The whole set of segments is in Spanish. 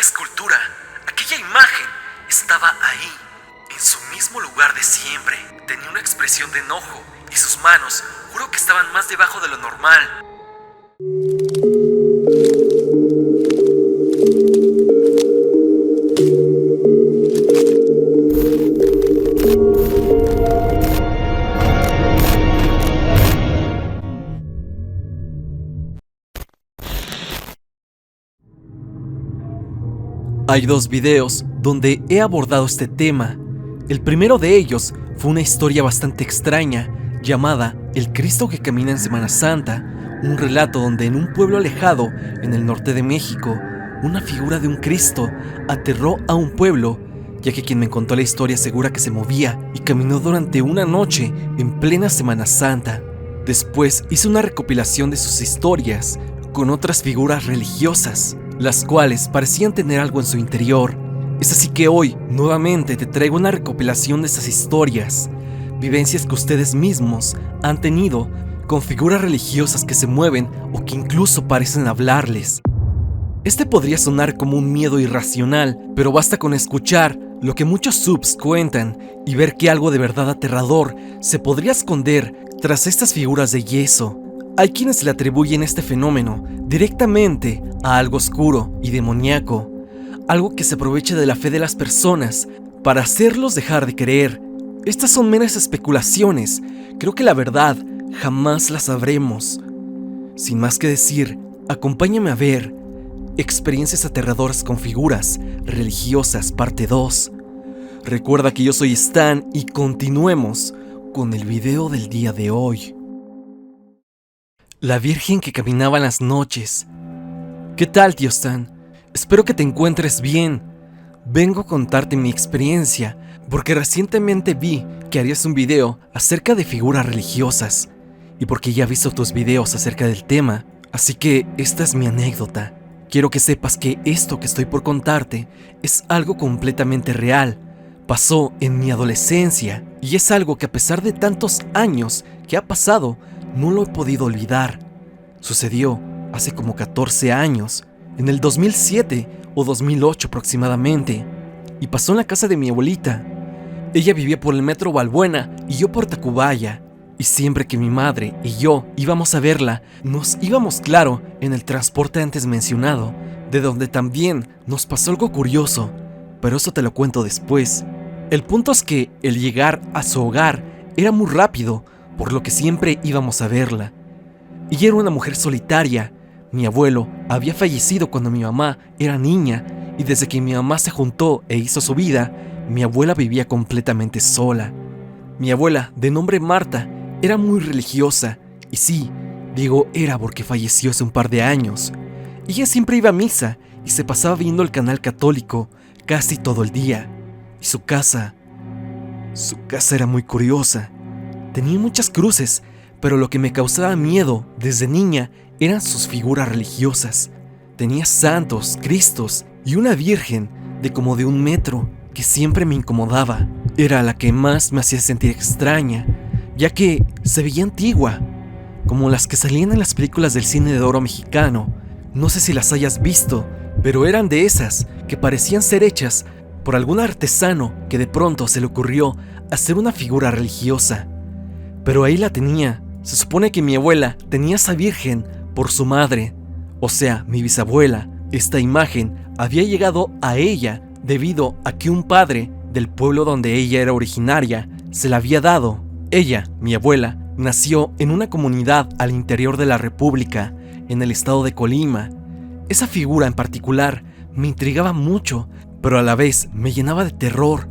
aquella escultura, aquella imagen, estaba ahí, en su mismo lugar de siempre. Tenía una expresión de enojo y sus manos, juro que estaban más debajo de lo normal. Hay dos videos donde he abordado este tema. El primero de ellos fue una historia bastante extraña llamada El Cristo que camina en Semana Santa, un relato donde en un pueblo alejado en el norte de México, una figura de un Cristo aterró a un pueblo, ya que quien me contó la historia asegura que se movía y caminó durante una noche en plena Semana Santa. Después hice una recopilación de sus historias con otras figuras religiosas, las cuales parecían tener algo en su interior. Es así que hoy, nuevamente, te traigo una recopilación de esas historias, vivencias que ustedes mismos han tenido con figuras religiosas que se mueven o que incluso parecen hablarles. Este podría sonar como un miedo irracional, pero basta con escuchar lo que muchos subs cuentan y ver que algo de verdad aterrador se podría esconder tras estas figuras de yeso. Hay quienes le atribuyen este fenómeno directamente a algo oscuro y demoníaco, algo que se aprovecha de la fe de las personas para hacerlos dejar de creer. Estas son meras especulaciones, creo que la verdad jamás la sabremos. Sin más que decir, acompáñame a ver Experiencias aterradoras con figuras religiosas, parte 2. Recuerda que yo soy Stan y continuemos con el video del día de hoy. La Virgen que caminaba en las noches. ¿Qué tal, tío Stan? Espero que te encuentres bien. Vengo a contarte mi experiencia porque recientemente vi que harías un video acerca de figuras religiosas y porque ya he visto tus videos acerca del tema, así que esta es mi anécdota. Quiero que sepas que esto que estoy por contarte es algo completamente real. Pasó en mi adolescencia y es algo que a pesar de tantos años que ha pasado, no lo he podido olvidar. Sucedió hace como 14 años, en el 2007 o 2008 aproximadamente, y pasó en la casa de mi abuelita. Ella vivía por el metro Balbuena y yo por Tacubaya, y siempre que mi madre y yo íbamos a verla, nos íbamos claro en el transporte antes mencionado, de donde también nos pasó algo curioso, pero eso te lo cuento después. El punto es que el llegar a su hogar era muy rápido, por lo que siempre íbamos a verla. Ella era una mujer solitaria. Mi abuelo había fallecido cuando mi mamá era niña, y desde que mi mamá se juntó e hizo su vida, mi abuela vivía completamente sola. Mi abuela, de nombre Marta, era muy religiosa, y sí, digo era porque falleció hace un par de años. Ella siempre iba a misa y se pasaba viendo el canal católico casi todo el día. Y su casa era muy curiosa. Tenía muchas cruces, pero lo que me causaba miedo desde niña eran sus figuras religiosas. Tenía santos, cristos y una virgen de como de 1 metro que siempre me incomodaba. Era la que más me hacía sentir extraña, ya que se veía antigua, como las que salían en las películas del cine de oro mexicano. No sé si las hayas visto, pero eran de esas que parecían ser hechas por algún artesano que de pronto se le ocurrió hacer una figura religiosa. Pero ahí la tenía. Se supone que mi abuela tenía esa virgen por su madre, o sea, mi bisabuela. Esta imagen había llegado a ella debido a que un padre del pueblo donde ella era originaria se la había dado. Ella, mi abuela, nació en una comunidad al interior de la República, en el estado de Colima. Esa figura en particular me intrigaba mucho, pero a la vez me llenaba de terror,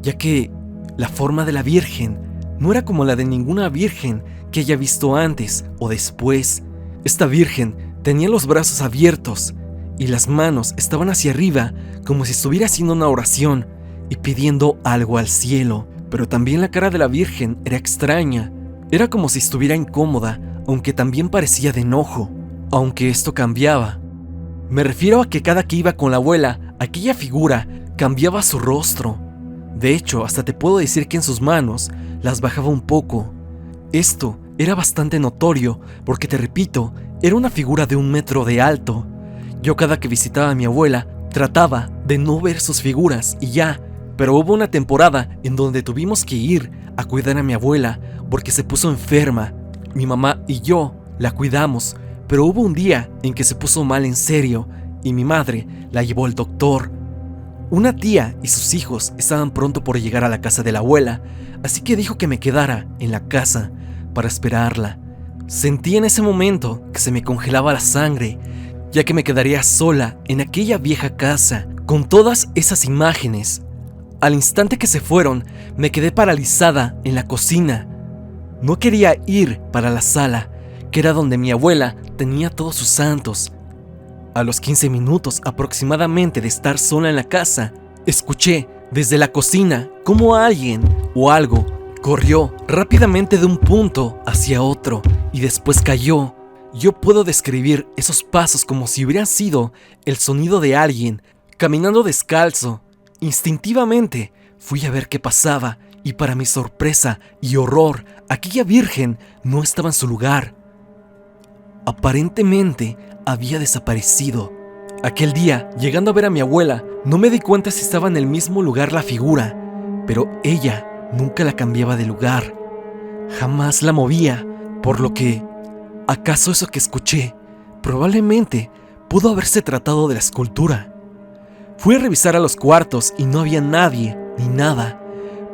ya que la forma de la virgen no era como la de ninguna virgen que haya visto antes o después. Esta virgen tenía los brazos abiertos y las manos estaban hacia arriba como si estuviera haciendo una oración y pidiendo algo al cielo. Pero también la cara de la virgen era extraña. Era como si estuviera incómoda, aunque también parecía de enojo. Aunque esto cambiaba. Me refiero a que cada que iba con la abuela, aquella figura cambiaba su rostro. De hecho, hasta te puedo decir que en sus manos las bajaba un poco. Esto era bastante notorio porque, te repito, era una figura de 1 metro de alto. Yo cada que visitaba a mi abuela Trataba de no ver sus figuras y ya, pero hubo una temporada en donde tuvimos que ir a cuidar a mi abuela porque se puso enferma. Mi mamá y yo la cuidamos, pero hubo un día en que se puso mal en serio y mi madre la llevó al doctor. Una tía y sus hijos estaban pronto por llegar a la casa de la abuela, así que dijo que me quedara en la casa para esperarla. Sentí en ese momento que se me congelaba la sangre, ya que me quedaría sola en aquella vieja casa con todas esas imágenes. Al instante que se fueron, me quedé paralizada en la cocina. No quería ir para la sala, que era donde mi abuela tenía todos sus santos. A los 15 minutos aproximadamente de estar sola en la casa, escuché desde la cocina cómo alguien o algo corrió rápidamente de un punto hacia otro y después cayó. Yo puedo describir esos pasos como si hubieran sido el sonido de alguien caminando descalzo. Instintivamente fui a ver qué pasaba y para mi sorpresa y horror, aquella virgen no estaba en su lugar. Aparentemente había desaparecido. Aquel día, llegando a ver a mi abuela, no me di cuenta si estaba en el mismo lugar la figura, pero ella nunca la cambiaba de lugar. Jamás la movía, por lo que, ¿acaso eso que escuché probablemente pudo haberse tratado de la escultura? Fui a revisar a los cuartos y no había nadie ni nada,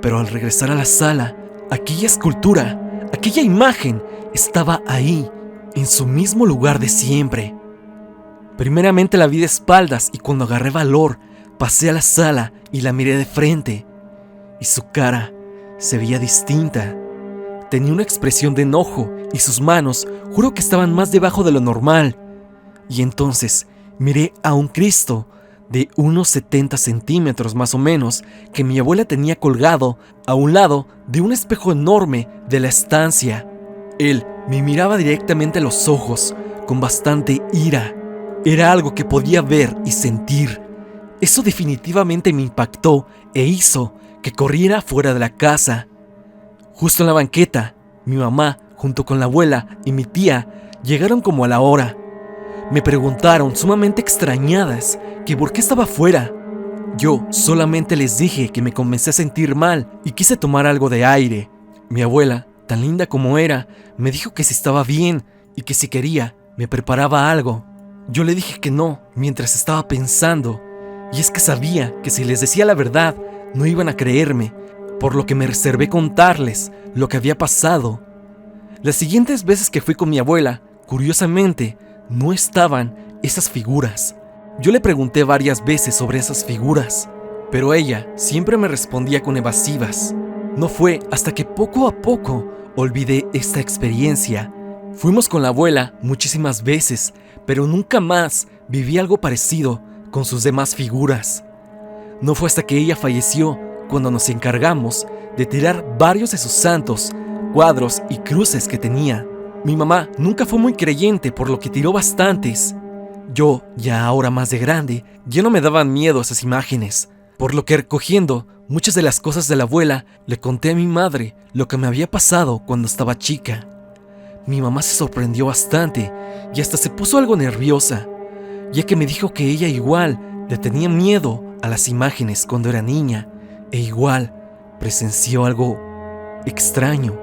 pero al regresar a la sala, aquella escultura, aquella imagen estaba ahí, en su mismo lugar de siempre. Primeramente la vi de espaldas y cuando agarré valor, pasé a la sala y la miré de frente. Y su cara se veía distinta. Tenía una expresión de enojo y sus manos, juro que estaban más debajo de lo normal. Y entonces miré a un Cristo de unos 70 centímetros más o menos que mi abuela tenía colgado a un lado de un espejo enorme de la estancia. Él me miraba directamente a los ojos con bastante ira. Era algo que podía ver y sentir. Eso definitivamente me impactó e hizo que corriera fuera de la casa. Justo en la banqueta, mi mamá, junto con la abuela y mi tía, llegaron como a la hora. Me preguntaron, sumamente extrañadas, que por qué estaba fuera. Yo solamente les dije que me comencé a sentir mal y quise tomar algo de aire. Mi abuela, tan linda como era, me dijo que si estaba bien y que si quería, me preparaba algo. Yo le dije que no, mientras estaba pensando, y es que sabía que si les decía la verdad, no iban a creerme, por lo que me reservé contarles lo que había pasado. Las siguientes veces que fui con mi abuela, curiosamente, no estaban esas figuras. Yo le pregunté varias veces sobre esas figuras, pero ella siempre me respondía con evasivas. No fue hasta que poco a poco olvidé esta experiencia. Fuimos con la abuela muchísimas veces, pero nunca más viví algo parecido con sus demás figuras. No fue hasta que ella falleció cuando nos encargamos de tirar varios de sus santos, cuadros y cruces que tenía. Mi mamá nunca fue muy creyente, por lo que tiró bastantes. Yo, ya ahora más de grande, ya no me daban miedo esas imágenes, por lo que recogiendo muchas de las cosas de la abuela, le conté a mi madre lo que me había pasado cuando estaba chica. Mi mamá se sorprendió bastante y hasta se puso algo nerviosa, ya que me dijo que ella igual le tenía miedo a las imágenes cuando era niña e igual presenció algo extraño.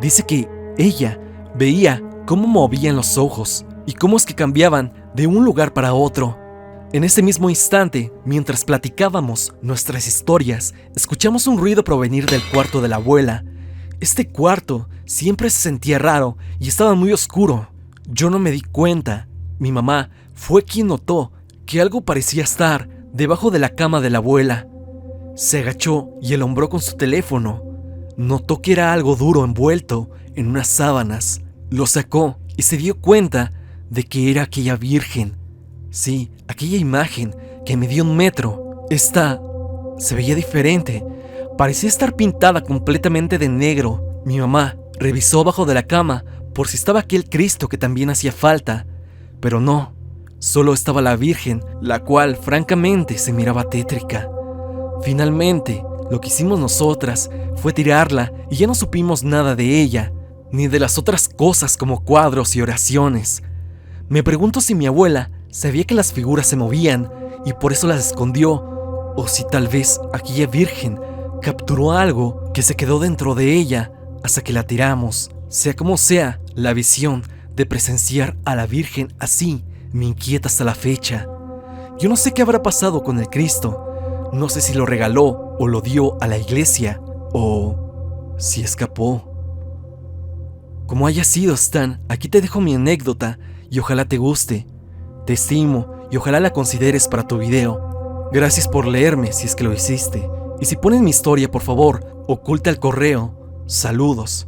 Dice que ella veía cómo movían los ojos y cómo es que cambiaban de un lugar para otro. En ese mismo instante, mientras platicábamos nuestras historias, escuchamos un ruido provenir del cuarto de la abuela. Este cuarto siempre se sentía raro y estaba muy oscuro. Yo no me di cuenta. Mi mamá fue quien notó que algo parecía estar debajo de la cama de la abuela. Se agachó y alumbró con su teléfono. Notó que era algo duro envuelto en unas sábanas. Lo sacó y se dio cuenta de que era aquella virgen. Sí, aquella imagen que medía 1 metro. Esta se veía diferente. Parecía estar pintada completamente de negro. Mi mamá revisó abajo de la cama por si estaba aquel Cristo que también hacía falta. Pero no, solo estaba la Virgen, la cual francamente se miraba tétrica. Finalmente, lo que hicimos nosotras fue tirarla y ya no supimos nada de ella, ni de las otras cosas como cuadros y oraciones. Me pregunto si mi abuela sabía que las figuras se movían y por eso las escondió, o si tal vez aquella virgen capturó algo que se quedó dentro de ella hasta que la tiramos. Sea como sea, la visión de presenciar a la Virgen así me inquieta hasta la fecha. Yo no sé qué habrá pasado con el Cristo, no sé si lo regaló o lo dio a la iglesia, o si escapó. Como haya sido, Stan, aquí te dejo mi anécdota y ojalá te guste. Te estimo y ojalá la consideres para tu video. Gracias por leerme si es que lo hiciste. Y si pones mi historia, por favor, oculta el correo. Saludos.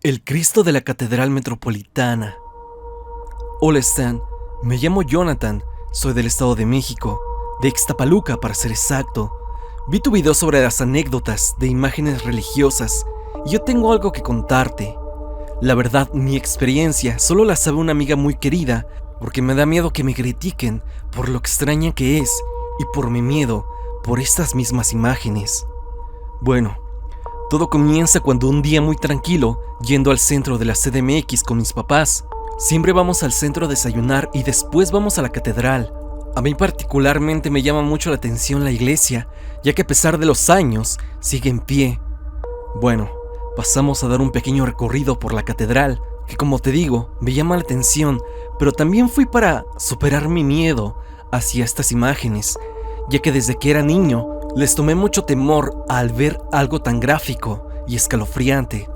El Cristo de la Catedral Metropolitana. Hola Stan, me llamo Jonathan, soy del Estado de México, de Ixtapaluca para ser exacto. Vi tu video sobre las anécdotas de imágenes religiosas y yo tengo algo que contarte. La verdad, mi experiencia solo la sabe una amiga muy querida porque me da miedo que me critiquen por lo extraña que es y por mi miedo por estas mismas imágenes. Bueno, todo comienza cuando un día muy tranquilo, yendo al centro de la CDMX con mis papás. Siempre vamos al centro a desayunar y después vamos a la catedral. A mí particularmente me llama mucho la atención la iglesia, ya que a pesar de los años, sigue en pie. Bueno, pasamos a dar un pequeño recorrido por la catedral, que como te digo, me llama la atención, pero también fui para superar mi miedo hacia estas imágenes, ya que desde que era niño les tomé mucho temor al ver algo tan gráfico y escalofriante.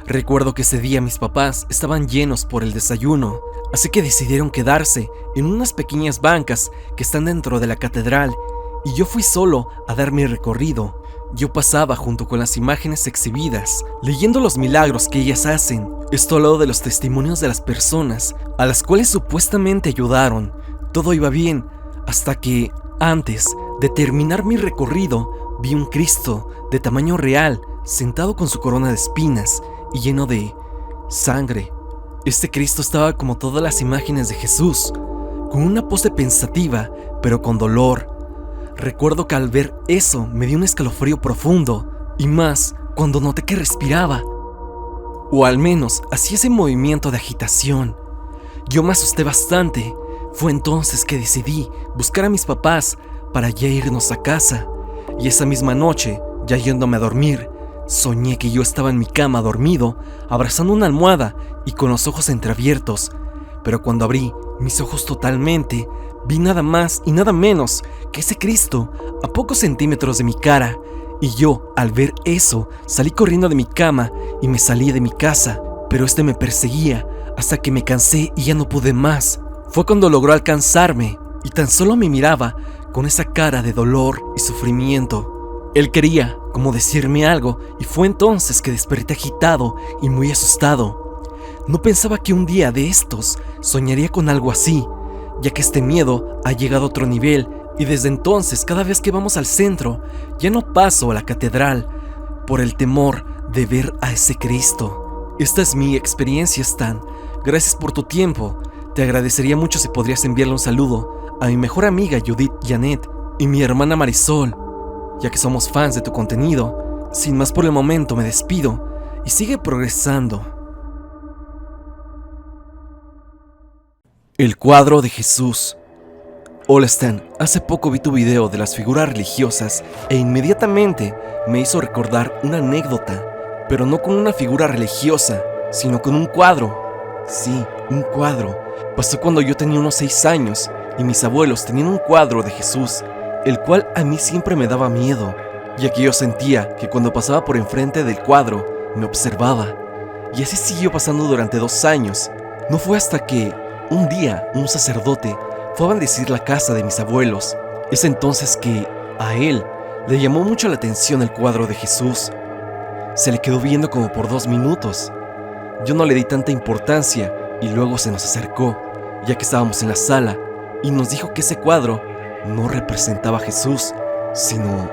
Recuerdo que ese día mis papás estaban llenos por el desayuno, así que decidieron quedarse en unas pequeñas bancas que están dentro de la catedral y yo fui solo a dar mi recorrido. Yo pasaba junto con las imágenes exhibidas, leyendo los milagros que ellas hacen. Esto al lado de los testimonios de las personas a las cuales supuestamente ayudaron. Todo iba bien, hasta que, antes de terminar mi recorrido, vi un Cristo de tamaño real, sentado con su corona de espinas y lleno de sangre. Este Cristo estaba como todas las imágenes de Jesús, con una pose pensativa, pero con dolor. Recuerdo que al ver eso me dio un escalofrío profundo, y más cuando noté que respiraba, o al menos hacía ese movimiento de agitación. Yo me asusté bastante. Fue entonces que decidí buscar a mis papás para ya irnos a casa, y esa misma noche, ya yéndome a dormir, soñé que yo estaba en mi cama dormido, abrazando una almohada y con los ojos entreabiertos, pero cuando abrí mis ojos totalmente, vi nada más y nada menos que ese Cristo a pocos centímetros de mi cara, y yo, al ver eso, salí corriendo de mi cama y me salí de mi casa, pero este me perseguía hasta que me cansé y ya no pude más. Fue cuando logró alcanzarme y tan solo me miraba con esa cara de dolor y sufrimiento. Él quería como decirme algo y fue entonces que desperté agitado y muy asustado. No pensaba que un día de estos soñaría con algo así, ya que este miedo ha llegado a otro nivel y desde entonces cada vez que vamos al centro ya no paso a la catedral por el temor de ver a ese Cristo. Esta es mi experiencia, Stan. Gracias por tu tiempo. Te agradecería mucho si podrías enviarle un saludo a mi mejor amiga Judith Janet y mi hermana Marisol, ya que somos fans de tu contenido. Sin más por el momento me despido y sigue progresando. El cuadro de Jesús. Hola Stan, hace poco vi tu video de las figuras religiosas e inmediatamente me hizo recordar una anécdota, pero no con una figura religiosa, sino con un cuadro. Sí, un cuadro. Pasó cuando yo tenía unos 6 años y mis abuelos tenían un cuadro de Jesús, el cual a mí siempre me daba miedo, ya que yo sentía que cuando pasaba por enfrente del cuadro me observaba. Y así siguió pasando durante 2 años. No fue hasta que un día un sacerdote fue a bendecir la casa de mis abuelos. Es entonces que a él le llamó mucho la atención el cuadro de Jesús. Se le quedó viendo como por 2 minutos. Yo no le di tanta importancia y luego se nos acercó, ya que estábamos en la sala, y nos dijo que ese cuadro no representaba a Jesús, sino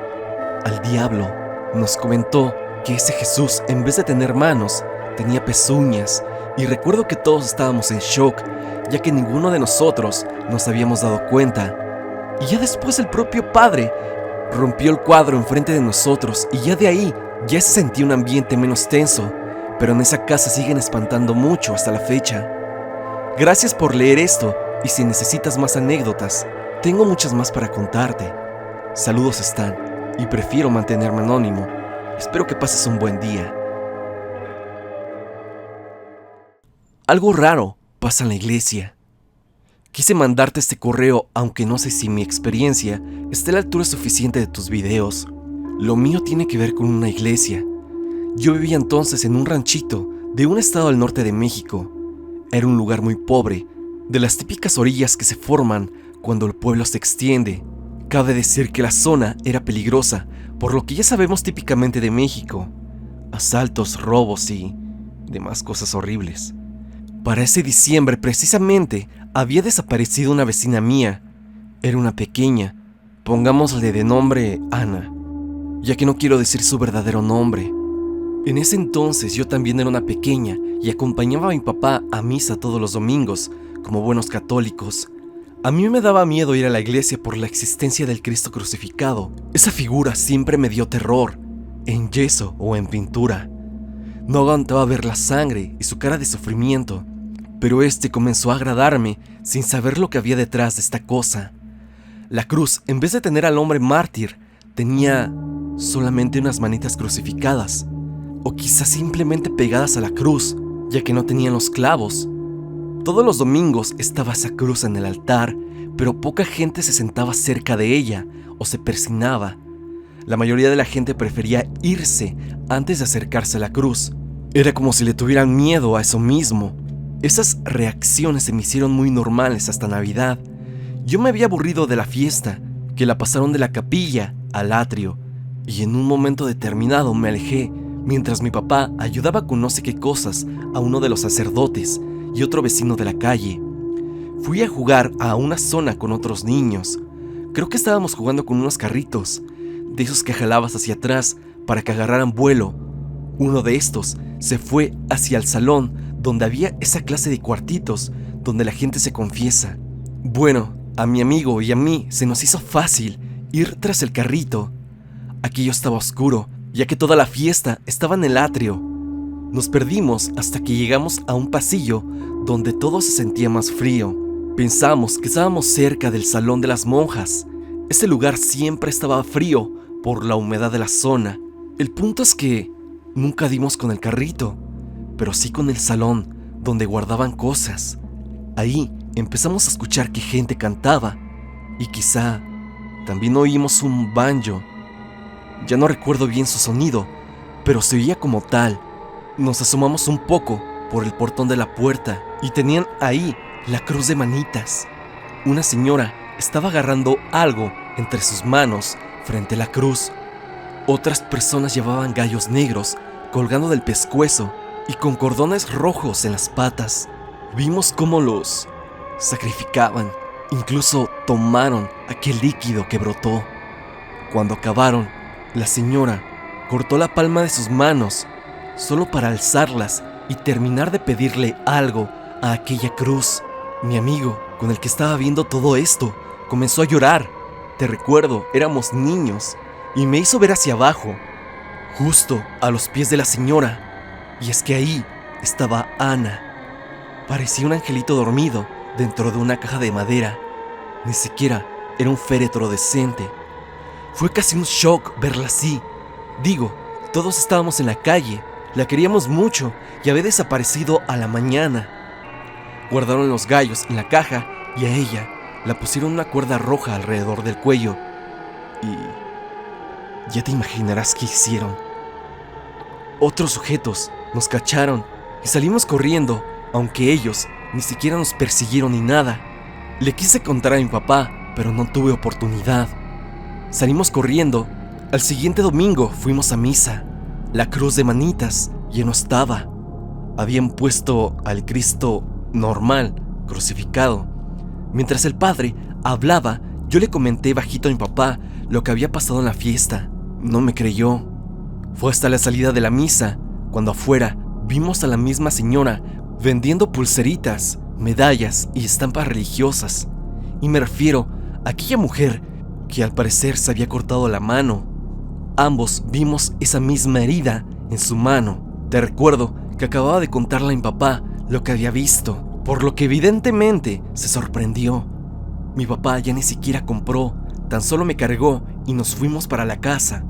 al diablo. Nos comentó que ese Jesús, en vez de tener manos, tenía pezuñas, y recuerdo que todos estábamos en shock, ya que ninguno de nosotros nos habíamos dado cuenta. Y ya después el propio padre rompió el cuadro enfrente de nosotros, y ya de ahí ya se sentía un ambiente menos tenso, pero en esa casa siguen espantando mucho hasta la fecha. Gracias por leer esto, y si necesitas más anécdotas, tengo muchas más para contarte. Saludos, Stan, y prefiero mantenerme anónimo. Espero que pases un buen día. Algo raro pasa en la iglesia. Quise mandarte este correo, aunque no sé si mi experiencia esté a la altura suficiente de tus videos. Lo mío tiene que ver con una iglesia. Yo vivía entonces en un ranchito de un estado al norte de México. Era un lugar muy pobre, de las típicas orillas que se forman cuando el pueblo se extiende. Cabe decir que la zona era peligrosa, por lo que ya sabemos típicamente de México: asaltos, robos y demás cosas horribles. Para ese diciembre, precisamente, había desaparecido una vecina mía. Era una pequeña, pongámosle de nombre Ana, ya que no quiero decir su verdadero nombre. En ese entonces yo también era una pequeña y acompañaba a mi papá a misa todos los domingos, como buenos católicos. A mí me daba miedo ir a la iglesia por la existencia del Cristo crucificado. Esa figura siempre me dio terror, en yeso o en pintura. No aguantaba ver la sangre y su cara de sufrimiento, pero comenzó a agradarme sin saber lo que había detrás de esta cosa. La cruz, en vez de tener al hombre mártir, tenía solamente unas manitas crucificadas, o quizás simplemente pegadas a la cruz, ya que no tenían los clavos. Todos los domingos estaba esa cruz en el altar, pero poca gente se sentaba cerca de ella o se persignaba. La mayoría de la gente prefería irse antes de acercarse a la cruz. Era como si le tuvieran miedo a eso mismo. Esas reacciones se me hicieron muy normales hasta Navidad. Yo me había aburrido de la fiesta, que la pasaron de la capilla al atrio, y en un momento determinado me alejé, mientras mi papá ayudaba con no sé qué cosas a uno de los sacerdotes y otro vecino de la calle. Fui a jugar a una zona con otros niños. Creo que estábamos jugando con unos carritos, de esos que jalabas hacia atrás para que agarraran vuelo. Uno de estos se fue hacia el salón donde había esa clase de cuartitos donde la gente se confiesa. Bueno, a mi amigo y a mí se nos hizo fácil ir tras el carrito. Aquello estaba oscuro, ya que toda la fiesta estaba en el atrio. Nos perdimos hasta que llegamos a un pasillo donde todo se sentía más frío. Pensamos que estábamos cerca del salón de las monjas. Ese lugar siempre estaba frío por la humedad de la zona. El punto es que nunca dimos con el carrito, pero sí con el salón donde guardaban cosas. Ahí empezamos a escuchar que gente cantaba y quizá también oímos un banjo. Ya no recuerdo bien su sonido, pero se oía como tal. Nos asomamos un poco por el portón de la puerta y tenían ahí la cruz de manitas. Una señora estaba agarrando algo entre sus manos frente a la cruz. Otras personas llevaban gallos negros colgando del pescuezo y con cordones rojos en las patas. Vimos cómo los sacrificaban. Incluso tomaron aquel líquido que brotó. Cuando acabaron, la señora cortó la palma de sus manos solo para alzarlas y terminar de pedirle algo a aquella cruz. Mi amigo, con el que estaba viendo todo esto, comenzó a llorar. Te recuerdo, éramos niños, y me hizo ver hacia abajo, justo a los pies de la señora. Y es que ahí estaba Ana. Parecía un angelito dormido dentro de una caja de madera. Ni siquiera era un féretro decente. Fue casi un shock verla así. Digo, todos estábamos en la calle, la queríamos mucho y había desaparecido a la mañana. Guardaron los gallos en la caja y a ella la pusieron una cuerda roja alrededor del cuello. Y ya te imaginarás qué hicieron. Otros sujetos nos cacharon y salimos corriendo, aunque ellos ni siquiera nos persiguieron ni nada. Le quise contar a mi papá, pero no tuve oportunidad. Salimos corriendo. Al siguiente domingo fuimos a misa. La cruz de manitas ya no estaba. Habían puesto al Cristo normal, crucificado. Mientras el padre hablaba, yo le comenté bajito a mi papá lo que había pasado en la fiesta. No me creyó. Fue hasta la salida de la misa, cuando afuera vimos a la misma señora vendiendo pulseritas, medallas y estampas religiosas. Y me refiero a aquella mujer que al parecer se había cortado la mano. Ambos vimos esa misma herida en su mano. Te recuerdo que acababa de contarle a mi papá lo que había visto. por lo que evidentemente se sorprendió. Mi papá ya ni siquiera compró, tan solo me cargó y nos fuimos para la casa.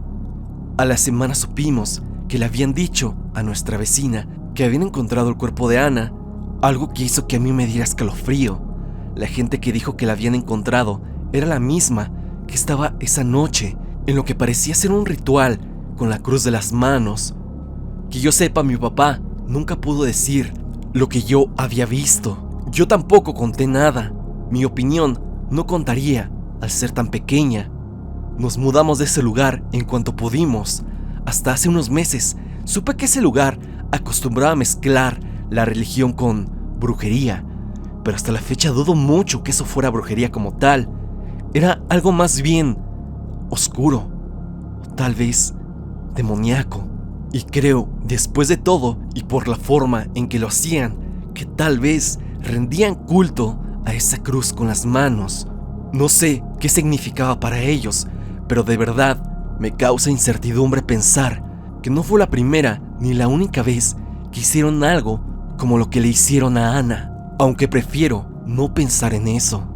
A la semana supimos que le habían dicho a nuestra vecina que habían encontrado el cuerpo de Ana, algo que hizo que a mí me diera escalofrío. La gente que dijo que la habían encontrado era la misma que estaba esa noche en lo que parecía ser un ritual con la cruz de las manos. Que yo sepa, mi papá nunca pudo decir lo que yo había visto. Yo tampoco conté nada. Mi opinión no contaría al ser tan pequeña. Nos mudamos de ese lugar en cuanto pudimos. Hasta hace unos meses supe que ese lugar acostumbraba a mezclar la religión con brujería, pero hasta la fecha dudo mucho que eso fuera brujería como tal. Era algo más bien oscuro, o tal vez demoníaco. Y creo, después de todo y por la forma en que lo hacían, que tal vez rendían culto a esa cruz con las manos. No sé qué significaba para ellos, pero de verdad me causa incertidumbre pensar que no fue la primera ni la única vez que hicieron algo como lo que le hicieron a Ana, aunque prefiero no pensar en eso.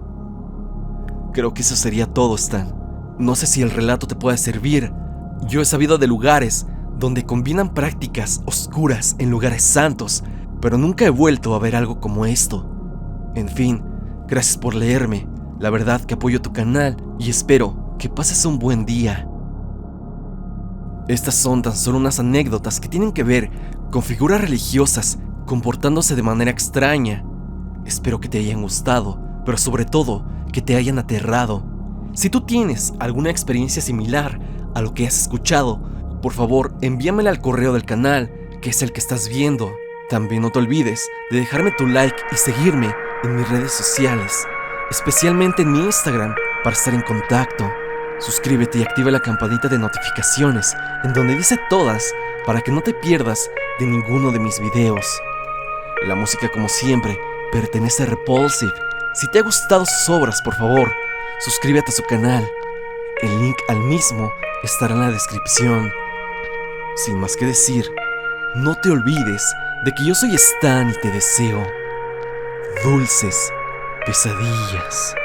Creo que eso sería todo, Stan. No sé si el relato te puede servir. Yo he sabido de lugares donde combinan prácticas oscuras en lugares santos, pero nunca he vuelto a ver algo como esto. En fin, gracias por leerme. La verdad que apoyo tu canal y espero que pases un buen día. Estas son tan solo unas anécdotas que tienen que ver con figuras religiosas comportándose de manera extraña. Espero que te hayan gustado, pero sobre todo que te hayan aterrado. Si tú tienes alguna experiencia similar a lo que has escuchado, por favor envíamela al correo del canal, que es el que estás viendo. También no te olvides de dejarme tu like y seguirme en mis redes sociales, especialmente en mi Instagram, para estar en contacto. Suscríbete y activa la campanita de notificaciones, en donde dice todas, para que no te pierdas de ninguno de mis videos. La música, como siempre, pertenece a Repulsive. Si te ha gustado sus obras, por favor, suscríbete a su canal. El link al mismo estará en la descripción. Sin más que decir, no te olvides de que yo soy Stan y te deseo dulces pesadillas.